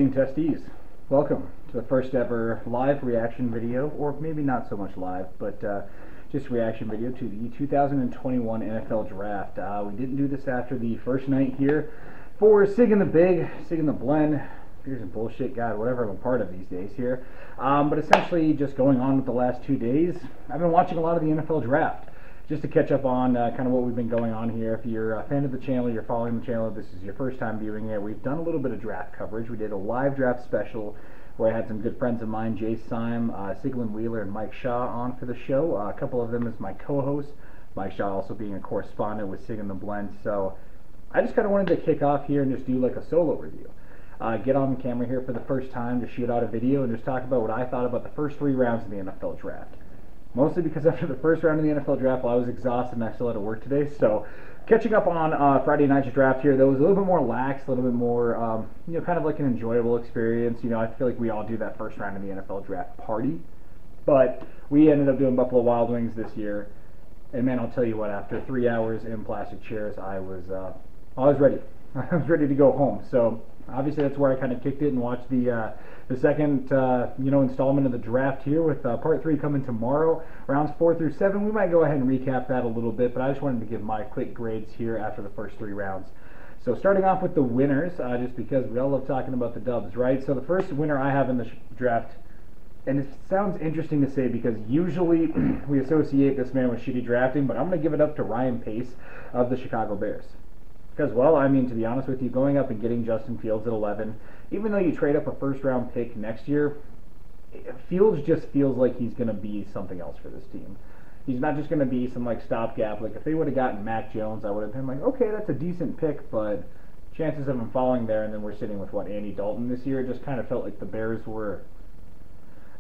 Testies. Welcome to the first ever live reaction video, or maybe not so much live, but just reaction video to the 2021 NFL Draft. We didn't do this after the first night here for Sig and the Big, Sig and the Blend, Beers and Bullshit, God, whatever I'm a part of these days here. But essentially just going on with the last 2 days, I've been watching a lot of the NFL Draft. Just to catch up on kind of what we've been going on here. If you're a fan of the channel, you're following the channel, this is your first time viewing it, we've done a little bit of draft coverage. We did a live draft special where I had some good friends of mine, Jay Syme, Siglin Wheeler, and Mike Shaw on for the show. A couple of them as my co-hosts, Mike Shaw also being a correspondent with Sig and the Blend. So I just kind of wanted to kick off here and just do like a solo review. Get on camera here for the first time to shoot out a video and just talk about what I thought about the first 3 rounds of the NFL Draft. Mostly because after the first round of the NFL Draft, I was exhausted and I still had to work today. So catching up on Friday night's draft here, that was a little bit more lax, a little bit more, kind of like an enjoyable experience. I feel like we all do that first round of the NFL Draft party. But we ended up doing Buffalo Wild Wings this year. And man, I'll tell you what, after 3 hours in plastic chairs, I was ready. I was ready to go home. So obviously that's where I kind of kicked it and watched the second installment of the draft here, with part 3 coming tomorrow, rounds 4 through 7. We might go ahead and recap that a little bit, but I just wanted to give my quick grades here after the first 3 rounds. So starting off with the winners, just because we all love talking about the dubs, right? So the first winner I have in the draft, and it sounds interesting to say because usually we associate this man with shitty drafting, but I'm going to give it up to Ryan Pace of the Chicago Bears. Because, well, I mean, to be honest with you, going up and getting Justin Fields at 11, even though you trade up a first-round pick next year, Fields just feels like he's going to be something else for this team. He's not just going to be some, like, stopgap. Like, if they would have gotten Mac Jones, I would have been like, okay, that's a decent pick, but chances of him falling there, and then we're sitting with, Andy Dalton this year, it just kind of felt like the Bears were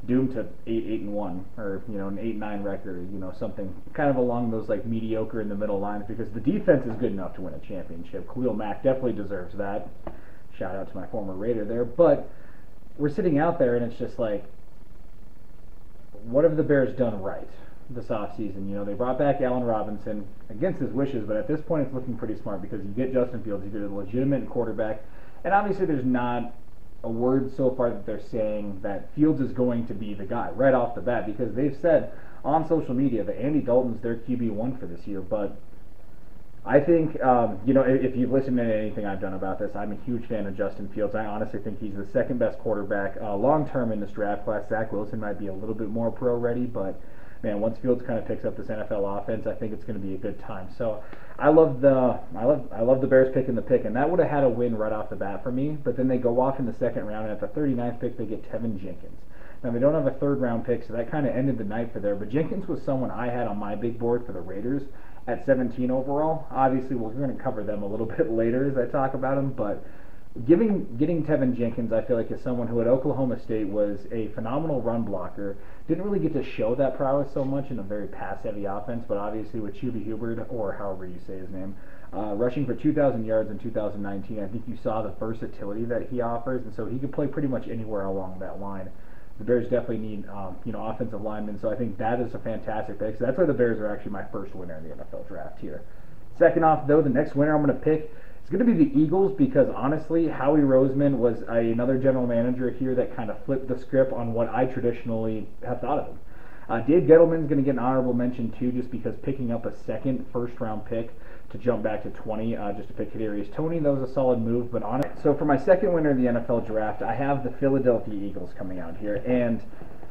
doomed to 8-1, or an 8-9 record, something kind of along those like mediocre in the middle lines, because the defense is good enough to win a championship. Khalil Mack definitely deserves that. Shout out to my former Raider there. But we're sitting out there and it's just like, what have the Bears done right this offseason? They brought back Allen Robinson against his wishes, but at this point it's looking pretty smart because you get Justin Fields, you get a legitimate quarterback, and obviously there's not a word so far that they're saying that Fields is going to be the guy right off the bat, because they've said on social media that Andy Dalton's their QB1 for this year. But I think, if you've listened to anything I've done about this, I'm a huge fan of Justin Fields. I honestly think he's the second best quarterback long-term in this draft class. Zach Wilson might be a little bit more pro-ready, but man, once Fields kind of picks up this NFL offense, I think it's going to be a good time. So I love the Bears picking the pick, and that would have had a win right off the bat for me. But then they go off in the second round, and at the 39th pick, they get Tevin Jenkins. Now, they don't have a third-round pick, so that kind of ended the night for there. But Jenkins was someone I had on my big board for the Raiders at 17 overall. Obviously, we're going to cover them a little bit later as I talk about them, but getting Tevin Jenkins, I feel like, is someone who at Oklahoma State was a phenomenal run blocker. Didn't really get to show that prowess so much in a very pass-heavy offense, but obviously with Chuba Hubbard, or however you say his name, rushing for 2,000 yards in 2019, I think you saw the versatility that he offers, and so he could play pretty much anywhere along that line. The Bears definitely need, offensive linemen, so I think that is a fantastic pick. So that's why the Bears are actually my first winner in the NFL Draft here. Second off, though, the next winner I'm going to pick, it's going to be the Eagles, because honestly, Howie Roseman was another general manager here that kind of flipped the script on what I traditionally have thought of him. Dave Gettleman's going to get an honorable mention too, just because picking up a second first-round pick to jump back to 20, just to pick Kadarius Toney, that was a solid move. But on it, so for my second winner in the NFL Draft, I have the Philadelphia Eagles coming out here, and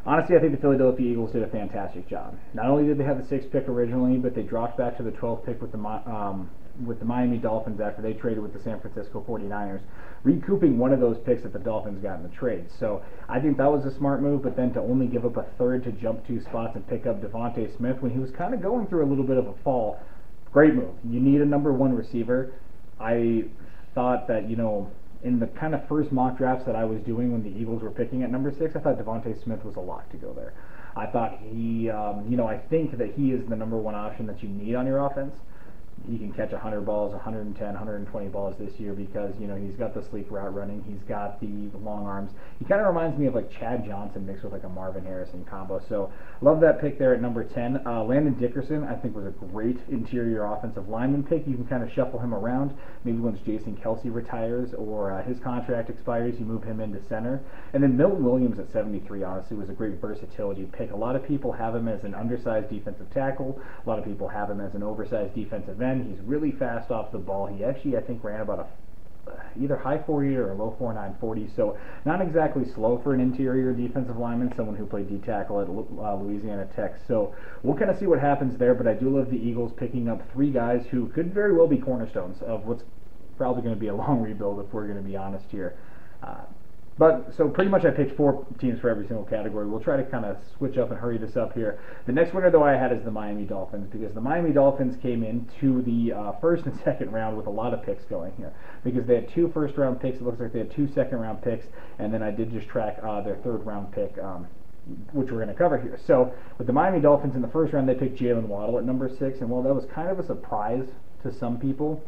honestly, I think the Philadelphia Eagles did a fantastic job. Not only did they have the 6th pick originally, but they dropped back to the 12th pick with the Miami Dolphins after they traded with the San Francisco 49ers, recouping one of those picks that the Dolphins got in the trade. So I think that was a smart move, but then to only give up a third to jump 2 spots and pick up Devontae Smith when he was kind of going through a little bit of a fall, great move. You need a number 1 receiver. I thought that, in the kind of first mock drafts that I was doing when the Eagles were picking at number 6, I thought Devontae Smith was a lock to go there. I thought he, I think that he is the number 1 option that you need on your offense. he can catch 100 balls, 110, 120 balls this year because, you know, he's got the sleek route running, he's got the long arms. He kind of reminds me of like Chad Johnson mixed with like a Marvin Harrison combo. So love that pick there at number 10. Landon Dickerson, I think, was a great interior offensive lineman pick. You can kind of shuffle him around. Maybe once Jason Kelsey retires or his contract expires, you move him into center. And then Milton Williams at 73, honestly, was a great versatility pick. A lot of people have him as an undersized defensive tackle. A lot of people have him as an oversized defensive end. He's really fast off the ball. He actually, I think, ran about a either high 40 or a low 4.9 40, so not exactly slow for an interior defensive lineman, someone who played D-tackle at Louisiana Tech. So we'll kind of see what happens there, but I do love the Eagles picking up 3 guys who could very well be cornerstones of what's probably going to be a long rebuild, if we're going to be honest here. But so pretty much I picked 4 teams for every single category. We'll try to kind of switch up and hurry this up here. The next winner, though, I had is the Miami Dolphins, because the Miami Dolphins came into the first and second round with a lot of picks going here, because they had 2 first-round picks. It looks like they had 2 second-round picks, and then I did just track their third-round pick, which we're going to cover here. So with the Miami Dolphins in the first round, they picked Jalen Waddle at number 6, and while that was kind of a surprise to some people,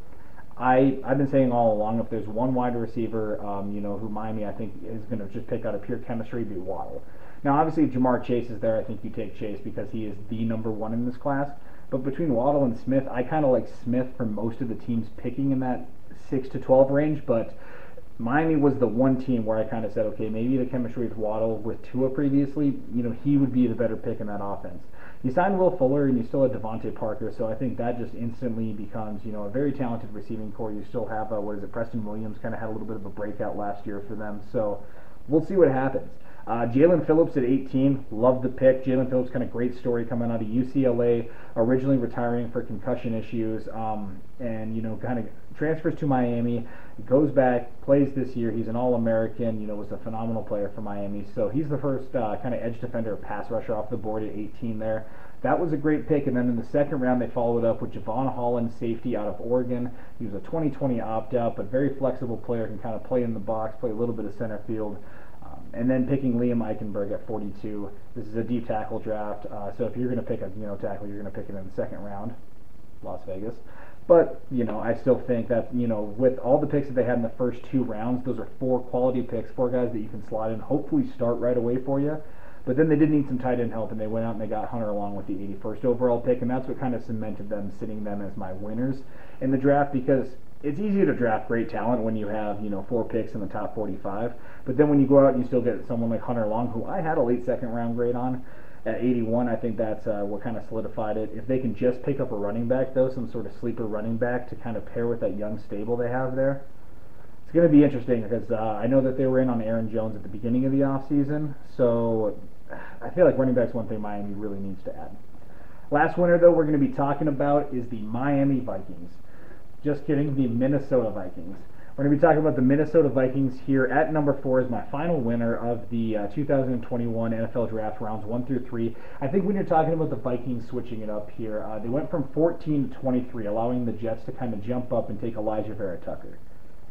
I've been saying all along, if there's one wide receiver, you know, who Miami I think is going to just pick out of pure chemistry, be Waddle. Now, obviously, if Jamar Chase is there, I think you take Chase because he is the number 1 in this class. But between Waddle and Smith, I kind of like Smith for most of the teams picking in that 6 to 12 range. But Miami was the one team where I kind of said, okay, maybe the chemistry with Waddle with Tua previously, you know, he would be the better pick in that offense. You signed Will Fuller, and you still have Devontae Parker, so I think that just instantly becomes, you know, a very talented receiving core. You still have, Preston Williams kind of had a little bit of a breakout last year for them, so we'll see what happens. Jalen Phillips at 18, love the pick. Jalen Phillips, kind of great story coming out of UCLA, originally retiring for concussion issues, and, you know, kind of transfers to Miami, goes back, plays this year. He's an All-American, you know, was a phenomenal player for Miami. So he's the first kind of edge defender, pass rusher off the board at 18 there. That was a great pick. And then in the second round, they followed up with Javon Holland, safety out of Oregon. He was a 2020 opt-out, but very flexible player, can kind of play in the box, play a little bit of center field. And then picking Liam Eichenberg at 42. This is a deep tackle draft, so if you're going to pick a tackle, you're going to pick it in the second round, Las Vegas. But, you know, I still think that, you know, with all the picks that they had in the first 2 rounds, those are 4 quality picks, 4 guys that you can slot in, hopefully start right away for you. But then they did need some tight end help, and they went out and they got Hunter Long with the 81st overall pick, and that's what kind of cemented them, sitting them as my winners in the draft, because it's easy to draft great talent when you have, you know, 4 picks in the top 45. But then when you go out and you still get someone like Hunter Long, who I had a late second round grade on at 81, I think that's what kind of solidified it. If they can just pick up a running back, though, some sort of sleeper running back to kind of pair with that young stable they have there, it's going to be interesting, because I know that they were in on Aaron Jones at the beginning of the offseason. So I feel like running back's one thing Miami really needs to add. Last winner, though, we're going to be talking about is the Miami Vikings. Just kidding, the Minnesota Vikings. We're going to be talking about the Minnesota Vikings here at number 4 as my final winner of the 2021 NFL Draft rounds 1 through 3. I think when you're talking about the Vikings switching it up here, they went from 14 to 23, allowing the Jets to kind of jump up and take Elijah Vera Tucker.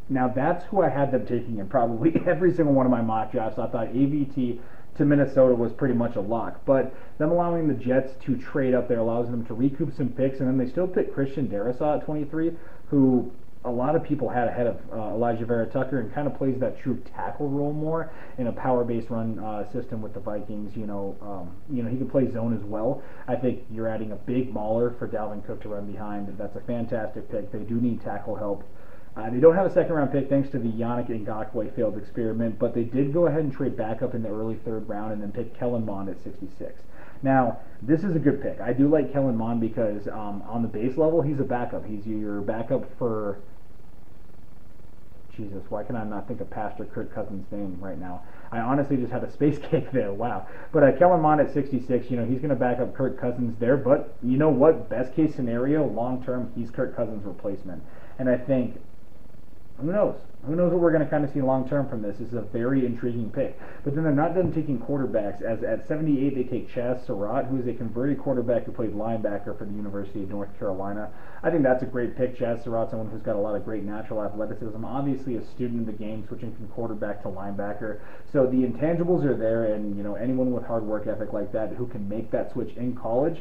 Now that's who I had them taking in probably every single one of my mock drafts. I thought AVT to Minnesota was pretty much a lock, but them allowing the Jets to trade up there allows them to recoup some picks, and then they still pick Christian Darrisaw at 23, who a lot of people had ahead of Elijah Vera Tucker, and kind of plays that true tackle role more in a power-based run system with the Vikings. You know, he can play zone as well. I think you're adding a big mauler for Dalvin Cook to run behind. That's a fantastic pick. They do need tackle help. They don't have a second-round pick thanks to the Yannick Ngakoue failed experiment, but they did go ahead and trade back up in the early 3rd round and then pick Kellen Mond at 66. Now, this is a good pick. I do like Kellen Mond because on the base level, he's a backup. He's your backup for... Jesus, why can I not think of Pastor Kirk Cousins' name right now? I honestly just had a space cake there. Wow. But Kellen Mond at 66, you know, he's going to back up Kirk Cousins there. But you know what? Best case scenario, long term, he's Kirk Cousins' replacement. And I think, who knows? Who knows what we're going to kind of see long term from this? This is a very intriguing pick. But then they're not done taking quarterbacks, as at 78 they take Chaz Surratt, who is a converted quarterback who played linebacker for the University of North Carolina. I think that's a great pick. Chaz Surratt, someone who's got a lot of great natural athleticism, obviously a student of the game, switching from quarterback to linebacker. So the intangibles are there, and you know, anyone with hard work ethic like that who can make that switch in college,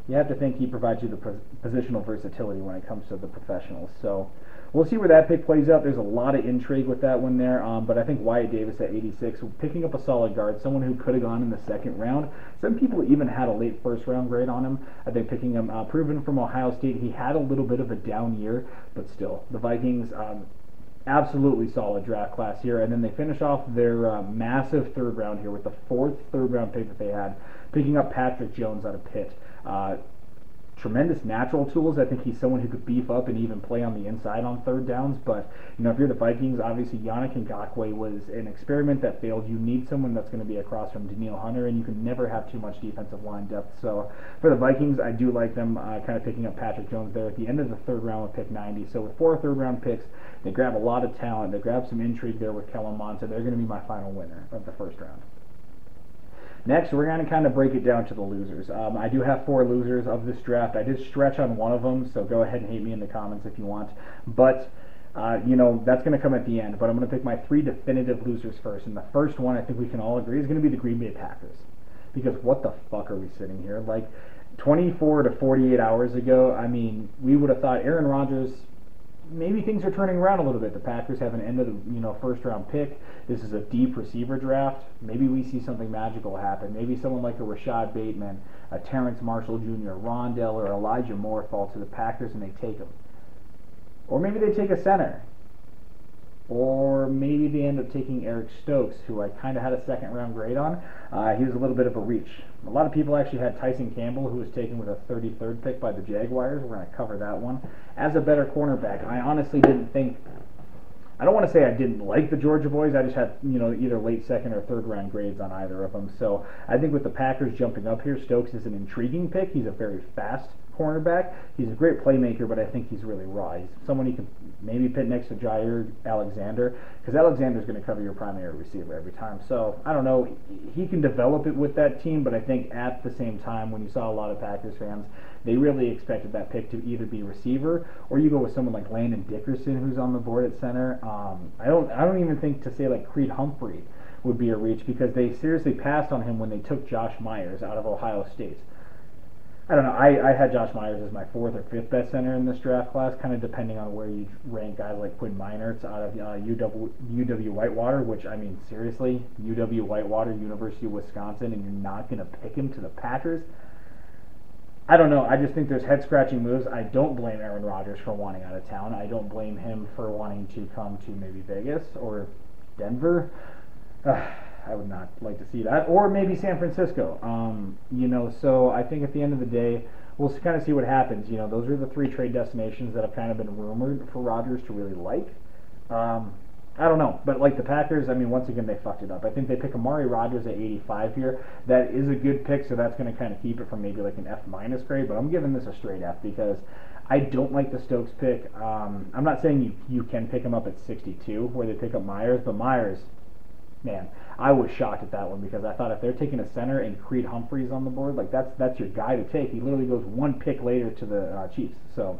you have to think he provides you the positional versatility when it comes to the professionals. So we'll see where that pick plays out. There's a lot of intrigue with that one there, but I think Wyatt Davis at 86, picking up a solid guard, someone who could have gone in the second round. Some people even had a late first round grade on him. I think picking him, proven from Ohio State, he had a little bit of a down year, but still, the Vikings, absolutely solid draft class here. And then they finish off their massive third round here with the fourth third round pick that they had, picking up Patrick Jones out of Pitt. Tremendous natural tools. I think he's someone who could beef up and even play on the inside on third downs. But if you're the Vikings, obviously Yannick Ngakoue was an experiment that failed. You need someone that's going to be across from Danielle Hunter, and you can never have too much defensive line depth. So for the Vikings, I do like them kind of picking up Patrick Jones there at the end of the third round with pick 90. So with 4 third-round picks, they grab a lot of talent. They grab some intrigue there with Kellen Mond. So they're going to be my final winner of the first round. Next, we're going to kind of break it down to the losers. I do have 4 losers of this draft. I did stretch on one of them, so go ahead and hate me in the comments if you want. But, that's going to come at the end. But I'm going to pick my 3 definitive losers first. And the first one, I think we can all agree, is going to be the Green Bay Packers. Because what the fuck are we sitting here? Like, 24 to 48 hours ago, I mean, we would have thought Aaron Rodgers, maybe things are turning around a little bit. The Packers have an end of the first round pick. This is a deep receiver draft. Maybe we see something magical happen. Maybe someone like a Rashad Bateman, a Terrence Marshall Jr., Rondell, or Elijah Moore fall to the Packers and they take him. Or maybe they take a center. Or maybe they end up taking Eric Stokes, who I kind of had a second round grade on. He was a little bit of a reach. A lot of people actually had Tyson Campbell, who was taken with a 33rd pick by the Jaguars. We're going to cover that one. As a better cornerback, I honestly didn't think, I don't want to say I didn't like the Georgia boys. I just had, either late second or third round grades on either of them. So I think with the Packers jumping up here, Stokes is an intriguing pick. He's a very fast cornerback. He's a great playmaker, but I think he's really raw. He's someone you can maybe pit next to Jair Alexander, because Alexander's going to cover your primary receiver every time. So I don't know. He can develop it with that team, but I think at the same time, when you saw a lot of Packers fans, they really expected that pick to either be receiver or you go with someone like Landon Dickerson, who's on the board at center. I don't even think to say like Creed Humphrey would be a reach, because they seriously passed on him when they took Josh Myers out of Ohio State. I don't know. I had Josh Myers as my 4th or 5th best center in this draft class, kind of depending on where you rank guys like Quinn Meinerz out of UW-Whitewater, which, I mean, seriously, UW-Whitewater, University of Wisconsin, and you're not going to pick him to the Packers? I don't know. I just think there's head-scratching moves. I don't blame Aaron Rodgers for wanting out of town. I don't blame him for wanting to come to maybe Vegas or Denver. I would not like to see that. Or maybe San Francisco. So I think at the end of the day, we'll kind of see what happens. Those are the 3 trade destinations that have kind of been rumored for Rodgers to really like. I don't know. But like the Packers, I mean, once again, they fucked it up. I think they pick Amari Rodgers at 85 here. That is a good pick, so that's going to kind of keep it from maybe like an F- grade. But I'm giving this a straight F because I don't like the Stokes pick. I'm not saying you can pick him up at 62 where they pick up Myers, but Myers, man, I was shocked at that one, because I thought if they're taking a center and Creed Humphreys on the board, like that's your guy to take. He literally goes 1 pick later to the Chiefs. So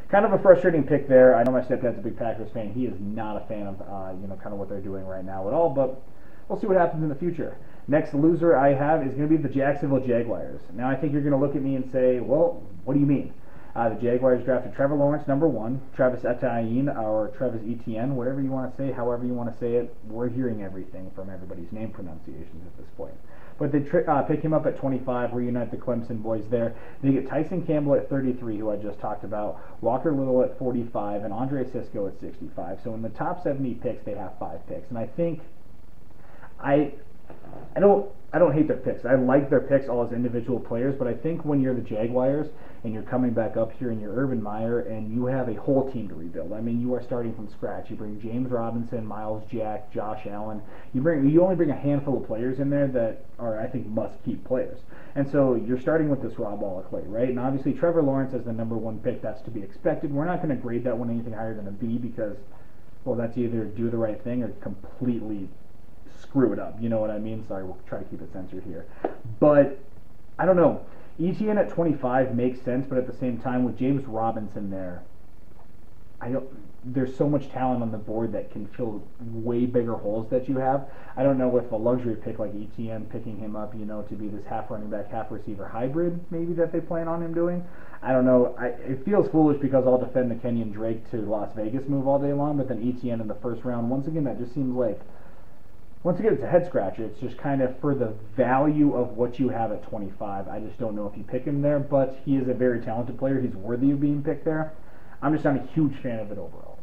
kind of a frustrating pick there. I know my stepdad's a big Packers fan. He is not a fan of kind of what they're doing right now at all, but we'll see what happens in the future. Next loser I have is going to be the Jacksonville Jaguars. Now I think you're going to look at me and say, well, what do you mean? The Jaguars drafted Trevor Lawrence, number 1, Travis Etienne, or Travis Etienne, whatever you want to say, however you want to say it. We're hearing everything from everybody's name pronunciations at this point. But they pick him up at 25, reunite the Clemson boys there. They get Tyson Campbell at 33, who I just talked about, Walker Little at 45, and Andre Cisco at 65. So in the top 70 picks, they have 5 picks. And I think I don't hate their picks. I like their picks all as individual players, but I think when you're the Jaguars and you're coming back up here and you're Urban Meyer and you have a whole team to rebuild. I mean, you are starting from scratch. You bring James Robinson, Miles Jack, Josh Allen. You only bring a handful of players in there that are, I think, must-keep players. And so you're starting with this raw ball of clay, right? And obviously Trevor Lawrence as the number 1 pick, that's to be expected. We're not going to grade that one anything higher than a B because, well, that's either do the right thing or completely screw it up. You know what I mean? Sorry, we'll try to keep it censored here. But I don't know. Etienne at 25 makes sense, but at the same time, with James Robinson there, there's so much talent on the board that can fill way bigger holes that you have. I don't know if a luxury pick like ETN picking him up, to be this half running back, half receiver hybrid maybe that they plan on him doing. I don't know. It feels foolish because I'll defend the Kenyon Drake to Las Vegas move all day long, but then ETN in the first round, once again, that just seems like, once again, it's a head scratcher. It's just kind of for the value of what you have at 25. I just don't know if you pick him there, but he is a very talented player. He's worthy of being picked there. I'm just not a huge fan of it overall.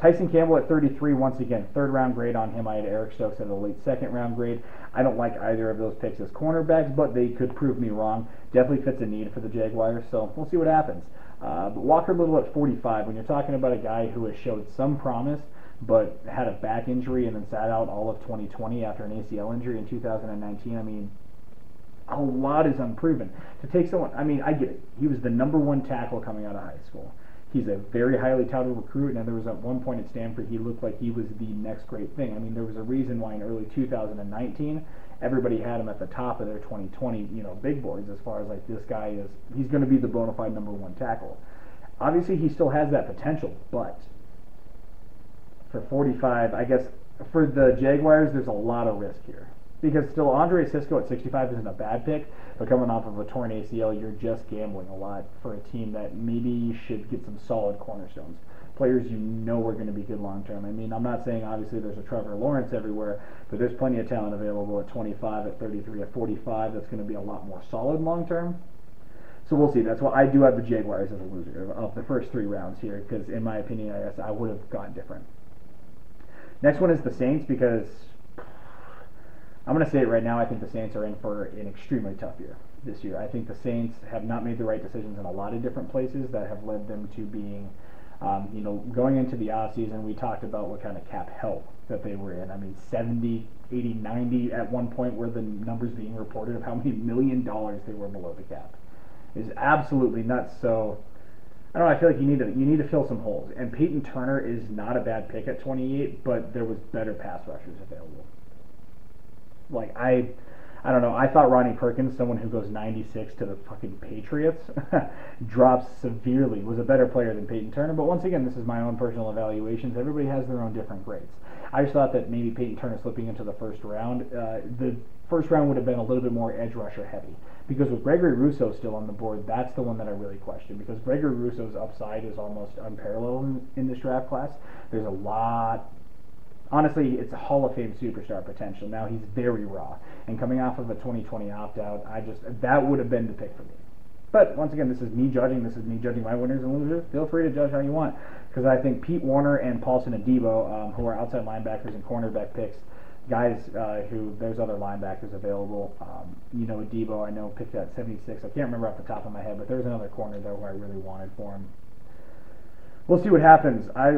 Tyson Campbell at 33, once again, third round grade on him. I had Eric Stokes at a late second round grade. I don't like either of those picks as cornerbacks, but they could prove me wrong. Definitely fits a need for the Jaguars, so we'll see what happens. But Walker Little at 45, when you're talking about a guy who has showed some promise, but had a back injury and then sat out all of 2020 after an ACL injury in 2019, I mean, a lot is unproven. To take someone, I mean, I get it. He was the #1 tackle coming out of high school. He's a very highly touted recruit, and there was at one point at Stanford he looked like he was the next great thing. I mean, there was a reason why in early 2019 everybody had him at the top of their 2020 big boards as far as like this guy is, he's going to be the bona fide #1 tackle. Obviously he still has that potential, but for 45, I guess for the Jaguars there's a lot of risk here. Because still, Andre Cisco at 65 isn't a bad pick, but coming off of a torn ACL, you're just gambling a lot for a team that maybe should get some solid cornerstones. Players are going to be good long term. I mean, I'm not saying obviously there's a Trevor Lawrence everywhere, but there's plenty of talent available at 25, at 33, at 45 that's going to be a lot more solid long term. So we'll see. That's why I do have the Jaguars as a loser of the first 3 rounds here, because in my opinion, I guess I would have gone different. Next one is the Saints, because I'm going to say it right now, I think the Saints are in for an extremely tough year this year. I think the Saints have not made the right decisions in a lot of different places that have led them to being, going into the offseason, we talked about what kind of cap hell that they were in. I mean, 70, 80, 90 at one point were the numbers being reported of how many $1 million they were below the cap. It's absolutely nuts. So I don't know, I feel like you need to fill some holes. And Peyton Turner is not a bad pick at 28, but there was better pass rushers available. Like, I don't know, I thought Ronnie Perkins, someone who goes 96 to the fucking Patriots, drops severely, was a better player than Peyton Turner, but once again, this is my own personal evaluations. Everybody has their own different grades. I just thought that maybe Peyton Turner slipping into the first round, the first round would have been a little bit more edge rusher heavy, because with Gregory Rousseau still on the board, that's the one that I really question, because Gregory Rousseau's upside is almost unparalleled in this draft class. There's a lot. Honestly, it's a Hall of Fame superstar potential. Now he's very raw, and coming off of a 2020 opt-out, that would have been the pick for me. But once again, this is me judging. This is me judging my winners and losers. Feel free to judge how you want, because I think Pete Warner and Paulson Adebo, who are outside linebackers and cornerback picks, guys who there's other linebackers available. Adebo I know picked at 76. I can't remember off the top of my head, but there's another corner though who I really wanted for him. We'll see what happens. I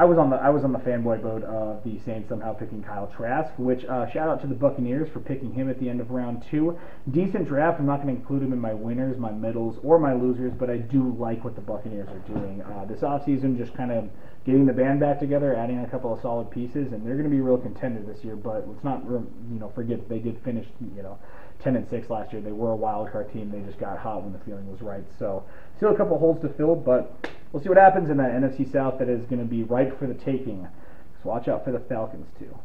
was on the fanboy boat of the Saints somehow picking Kyle Trask, which shout out to the Buccaneers for picking him at the end of round 2. Decent draft. I'm not going to include him in my winners, my middles, or my losers, but I do like what the Buccaneers are doing this offseason, just kind of getting the band back together, adding a couple of solid pieces, and they're going to be a real contender this year. But let's not forget they did finish 10-6 last year. They were a wild card team. They just got hot when the feeling was right. So still a couple of holes to fill, but we'll see what happens in that NFC South that is going to be ripe for the taking. So watch out for the Falcons too.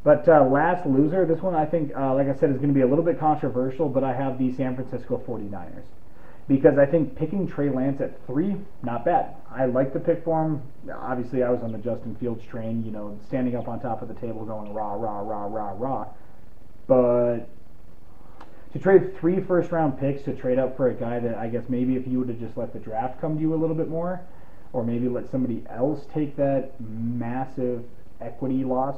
But last loser, this one I think, like I said, is going to be a little bit controversial, but I have the San Francisco 49ers. Because I think picking Trey Lance at 3, not bad. I like the pick for him. Obviously, I was on the Justin Fields train, standing up on top of the table going rah, rah, rah, rah, rah. But to trade 3 first-round picks to trade up for a guy that I guess maybe if you would have just let the draft come to you a little bit more, or maybe let somebody else take that massive equity loss,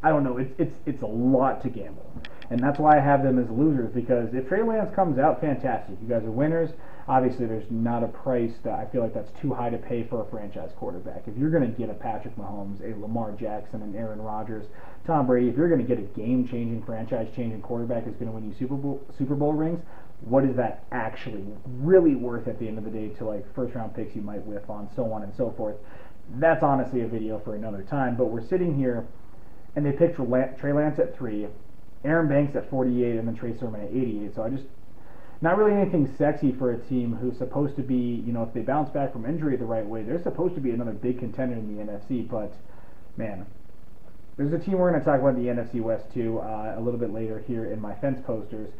I don't know. It's a lot to gamble, and that's why I have them as losers. Because if Trey Lance comes out, fantastic. You guys are winners. Obviously, there's not a price that I feel like that's too high to pay for a franchise quarterback. If you're going to get a Patrick Mahomes, a Lamar Jackson, an Aaron Rodgers, Tom Brady, if you're going to get a game-changing, franchise-changing quarterback who's going to win you Super Bowl rings, what is that actually really worth at the end of the day to like first-round picks you might whiff on, so on and so forth? That's honestly a video for another time. But we're sitting here, and they picked Trey Lance at 3, Aaron Banks at 48, and then Trey Sermon at 88. So not really anything sexy for a team who's supposed to be, you know, if they bounce back from injury the right way, they're supposed to be another big contender in the NFC. But man, there's a team we're going to talk about in the NFC West too a little bit later here in my fence posters.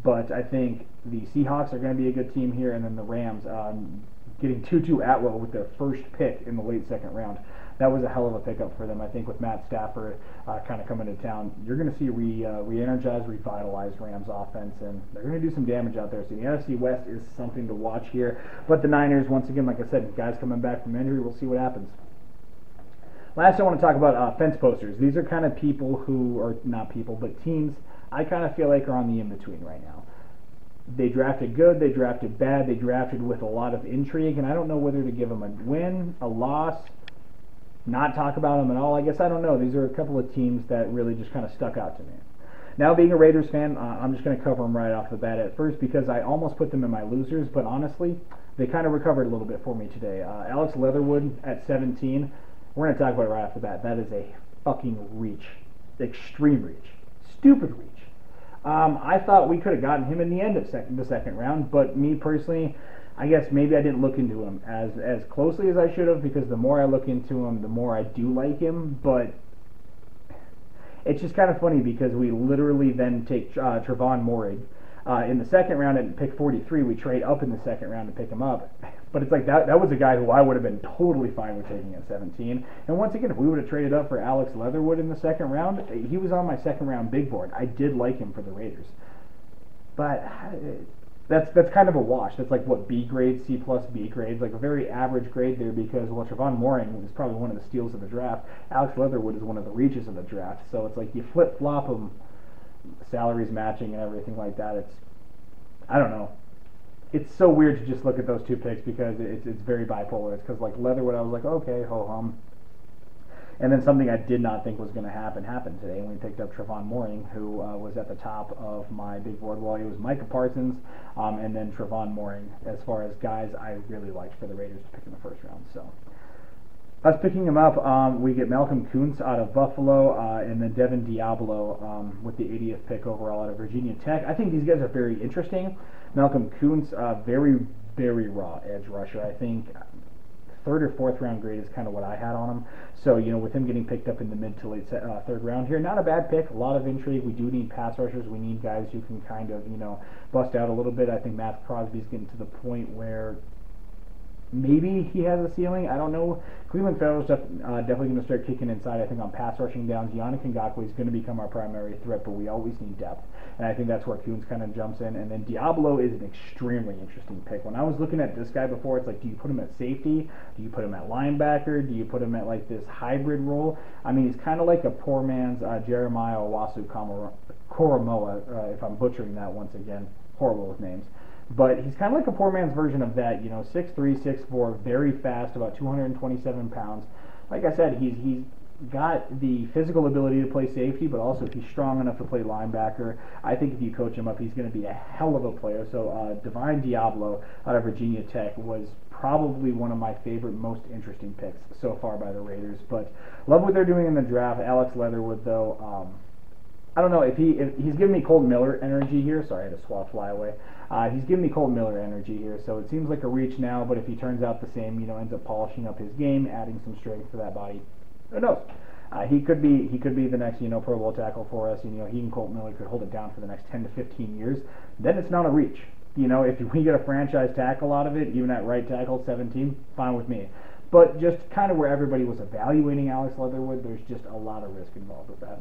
But I think the Seahawks are going to be a good team here, and then the Rams getting Tutu Atwell with their first pick in the late second round. That was a hell of a pickup for them. I think with Matt Stafford kind of coming to town, you're going to see re-energized, revitalized Rams offense, and they're going to do some damage out there. So the NFC West is something to watch here. But the Niners, once again, like I said, guys coming back from injury, we'll see what happens. Last, I want to talk about fence posters. These are kind of people who are not people, but teams I kind of feel like are on the in-between right now. They drafted good, they drafted bad, they drafted with a lot of intrigue, and I don't know whether to give them a win, a loss, not talk about them at all. I guess I don't know. These are a couple of teams that really just kind of stuck out to me. Now, being a Raiders fan, I'm just going to cover them right off the bat at first because I almost put them in my losers, but honestly, they kind of recovered a little bit for me today. Alex Leatherwood at 17, we're going to talk about it right off the bat. That is a fucking reach. Extreme reach. Stupid reach. I thought we could have gotten him in the end of the second round, but me personally, I guess maybe I didn't look into him as closely as I should have, because the more I look into him, the more I do like him. But it's just kind of funny because we literally then take Trevon Moehrig in the second round at pick 43. We trade up in the second round to pick him up. But it's like that was a guy who I would have been totally fine with taking at 17. And once again, if we would have traded up for Alex Leatherwood in the second round, he was on my second round big board. I did like him for the Raiders. But that's kind of a wash. That's like what, B grade, C plus B grades, like a very average grade there, because well, Trevon Moehrig is probably one of the steals of the draft. Alex Leatherwood is one of the reaches of the draft. So it's like you flip flop them, salaries matching and everything like that. I don't know. It's so weird to just look at those two picks because it's very bipolar. It's because like Leatherwood, I was like, okay, ho hum. And then something I did not think was going to happened today when we picked up Trevon Moehrig, who was at the top of my big board. Well, it was Micah Parsons and then Trevon Moehrig as far as guys I really liked for the Raiders to pick in the first round. So us picking him up, we get Malcolm Kuntz out of Buffalo and then Devin Diablo with the 80th pick overall out of Virginia Tech. I think these guys are very interesting. Malcolm Kuntz, very, very raw edge rusher. I think third or fourth round grade is kind of what I had on him. So, you know, with him getting picked up in the mid to late third round here, not a bad pick. A lot of intrigue. We do need pass rushers. We need guys who can kind of, you know, bust out a little bit. I think Matt Crosby's getting to the point where maybe he has a ceiling. I don't know. Cleveland Federal's definitely going to start kicking inside, I think, on pass rushing downs. Yannick Ngakoue is going to become our primary threat, but we always need depth. And I think that's where Kuntz kind of jumps in. And then Diablo is an extremely interesting pick. When I was looking at this guy before, it's like, do you put him at safety? Do you put him at linebacker? Do you put him at like this hybrid role? I mean, he's kind of like a poor man's Jeremiah Owusu-Koramoah, if I'm butchering that once again. Horrible with names. But he's kind of like a poor man's version of that, you know, 6'3", 6'4", very fast, about 227 pounds. Like I said, he's got the physical ability to play safety, but also if he's strong enough to play linebacker, I think if you coach him up, he's going to be a hell of a player. So Divine Diablo out of Virginia Tech was probably one of my favorite, most interesting picks so far by the Raiders. But love what they're doing in the draft. Alex Leatherwood, though, I don't know if he's giving me Colton Miller energy here. Sorry, I had to swat fly away. He's giving me Colton Miller energy here, so it seems like a reach now. But if he turns out the same, you know, ends up polishing up his game, adding some strength to that body, who knows? He could be the next, you know, Pro Bowl tackle for us. You know, he and Colton Miller could hold it down for the next 10 to 15 years. Then it's not a reach. You know, if we get a franchise tackle out of it, even at right tackle, 17, fine with me. But just kind of where everybody was evaluating Alex Leatherwood, there's just a lot of risk involved with that.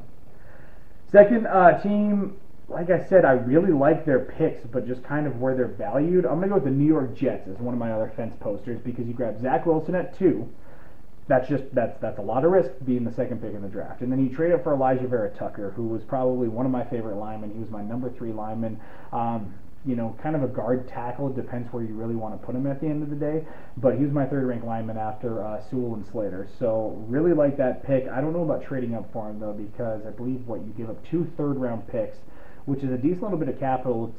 Second team, like I said, I really like their picks, but just kind of where they're valued. I'm going to go with the New York Jets as one of my other fence posters because you grab Zach Wilson at 2. That's a lot of risk being the second pick in the draft. And then you trade up for Elijah Vera Tucker, who was probably one of my favorite linemen. He was my number 3 lineman. You know, kind of a guard tackle. It depends where you really want to put him at the end of the day. But he was my third-ranked lineman after Sewell and Slater. So really like that pick. I don't know about trading up for him, though, because I believe, you give up 2 third-round picks, which is a decent little bit of capital.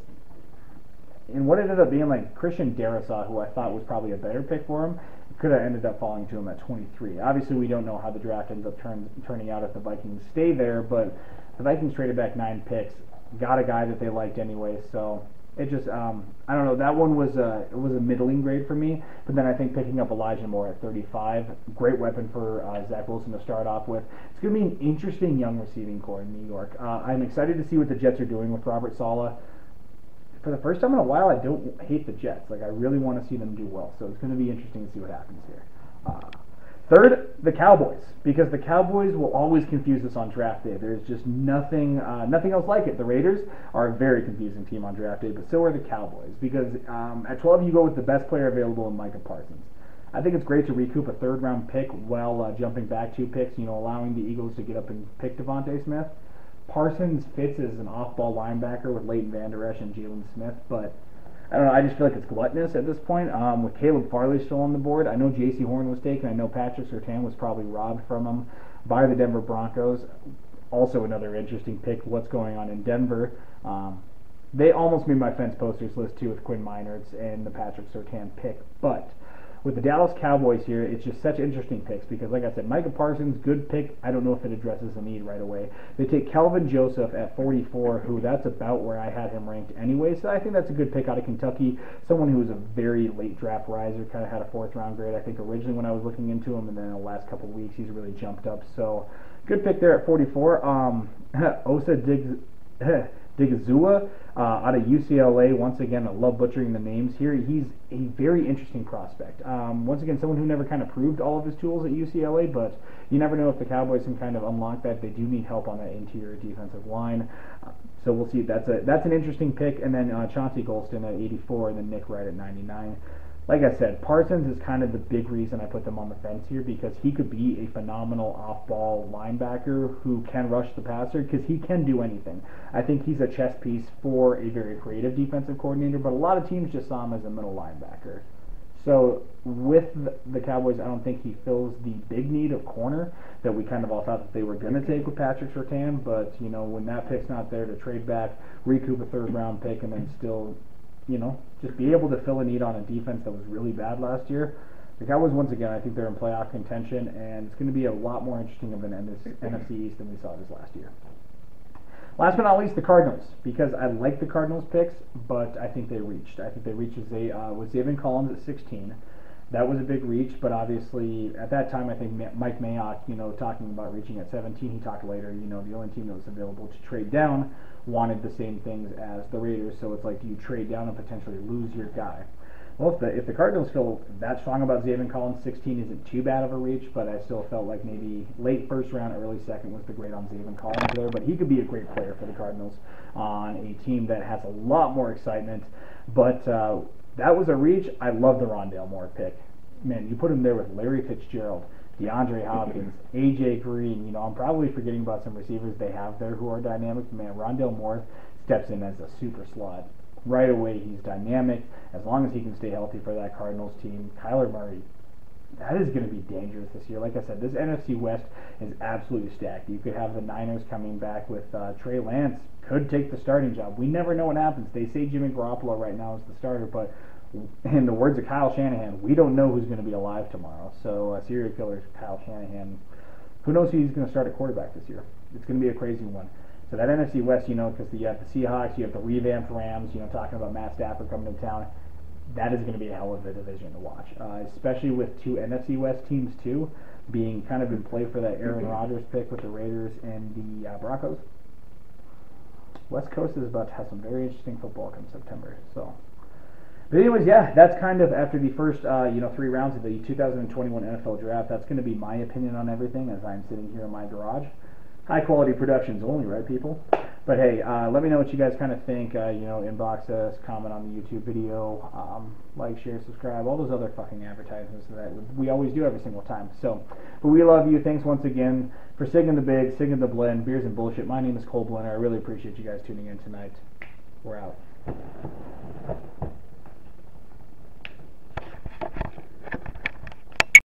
And what ended up being like Christian Darrisaw, who I thought was probably a better pick for him, could have ended up falling to him at 23. Obviously, we don't know how the draft ends up turning out if the Vikings stay there, but the Vikings traded back 9 picks, got a guy that they liked anyway, so It just, I don't know. That one was it was a middling grade for me. But then I think picking up Elijah Moore at 35, great weapon for Zach Wilson to start off with. It's going to be an interesting young receiving core in New York. I'm excited to see what the Jets are doing with Robert Saleh. For the first time in a while, I don't hate the Jets. Like, I really want to see them do well. So it's going to be interesting to see what happens here. Third, the Cowboys, because the Cowboys will always confuse us on draft day. There's just nothing else like it. The Raiders are a very confusing team on draft day, but so are the Cowboys, because at 12 you go with the best player available in Micah Parsons. I think it's great to recoup a third-round pick while jumping back 2 picks, allowing the Eagles to get up and pick Devontae Smith. Parsons fits as an off-ball linebacker with Leighton Vander Esch and Jalen Smith, but I don't know, I just feel like it's gluttonous at this point. With Caleb Farley still on the board, I know J.C. Horn was taken. I know Patrick Surtain was probably robbed from him by the Denver Broncos. Also another interesting pick, what's going on in Denver. They almost made my fence posters list too with Quinn Meinerz and the Patrick Surtain pick. But with the Dallas Cowboys here, it's just such interesting picks because, like I said, Micah Parsons, good pick. I don't know if it addresses the need right away. They take Kelvin Joseph at 44, who that's about where I had him ranked anyway. So I think that's a good pick out of Kentucky. Someone who was a very late draft riser, kind of had a 4th round grade, I think, originally when I was looking into him, and then in the last couple of weeks he's really jumped up. So good pick there at 44. Osa Digizua out of UCLA. Once again, I love butchering the names here. He's a very interesting prospect. Once again, someone who never kind of proved all of his tools at UCLA, but you never know if the Cowboys can kind of unlock that. They do need help on that interior defensive line. So we'll see. That's an interesting pick. And then Chauncey Golston at 84, and then Nick Wright at 99. Like I said, Parsons is kind of the big reason I put them on the fence here, because he could be a phenomenal off-ball linebacker who can rush the passer, because he can do anything. I think he's a chess piece for a very creative defensive coordinator, but a lot of teams just saw him as a middle linebacker. So with the Cowboys, I don't think he fills the big need of corner that we kind of all thought that they were going to take with Patrick Surtain, but when that pick's not there to trade back, recoup a 3rd-round pick, and then still just be able to fill a need on a defense that was really bad last year. The Cowboys, once again, I think they're in playoff contention, and it's going to be a lot more interesting of an NFC East than we saw this last year. Last but not least, the Cardinals, because I like the Cardinals picks, but I think they reached. I think they reached with Zaven Collins at 16. That was a big reach, but obviously at that time I think Mike Mayock, talking about reaching at 17, he talked later, the only team that was available to trade down wanted the same things as the Raiders, so it's like, do you trade down and potentially lose your guy? Well, if the Cardinals feel that strong about Zaven Collins, 16 isn't too bad of a reach, but I still felt like maybe late 1st round, early 2nd was the grade on Zaven Collins there, but he could be a great player for the Cardinals on a team that has a lot more excitement, but that was a reach. I love the Rondale Moore pick. Man, you put him there with Larry Fitzgerald, DeAndre Hopkins, A.J. Green. I'm probably forgetting about some receivers they have there who are dynamic. But man, Rondale Moore steps in as a super slot. Right away, he's dynamic. As long as he can stay healthy for that Cardinals team. Kyler Murray, that is going to be dangerous this year. Like I said, this NFC West is absolutely stacked. You could have the Niners coming back with Trey Lance, could take the starting job. We never know what happens. They say Jimmy Garoppolo right now is the starter, but in the words of Kyle Shanahan, we don't know who's going to be alive tomorrow. So serial killer Kyle Shanahan, who knows who he's going to start at quarterback this year. It's going to be a crazy one. So that NFC West, because you have the Seahawks, you have the revamped Rams, talking about Matt Stafford coming to town. That is going to be a hell of a division to watch, especially with 2 NFC West teams too, being kind of in play for that Aaron Rodgers pick with the Raiders and the Broncos. West Coast is about to have some very interesting football come September. But anyways, yeah, that's kind of after the first 3 rounds of the 2021 NFL Draft. That's going to be my opinion on everything as I'm sitting here in my garage. High quality productions only, right, people? But hey, let me know what you guys kind of think. Inbox us, comment on the YouTube video, like, share, subscribe, all those other fucking advertisements that we always do every single time. But we love you. Thanks once again for Sig and the Big, Sig and the Blend, Beers and Bullshit. My name is Cole Blenner. I really appreciate you guys tuning in tonight. We're out.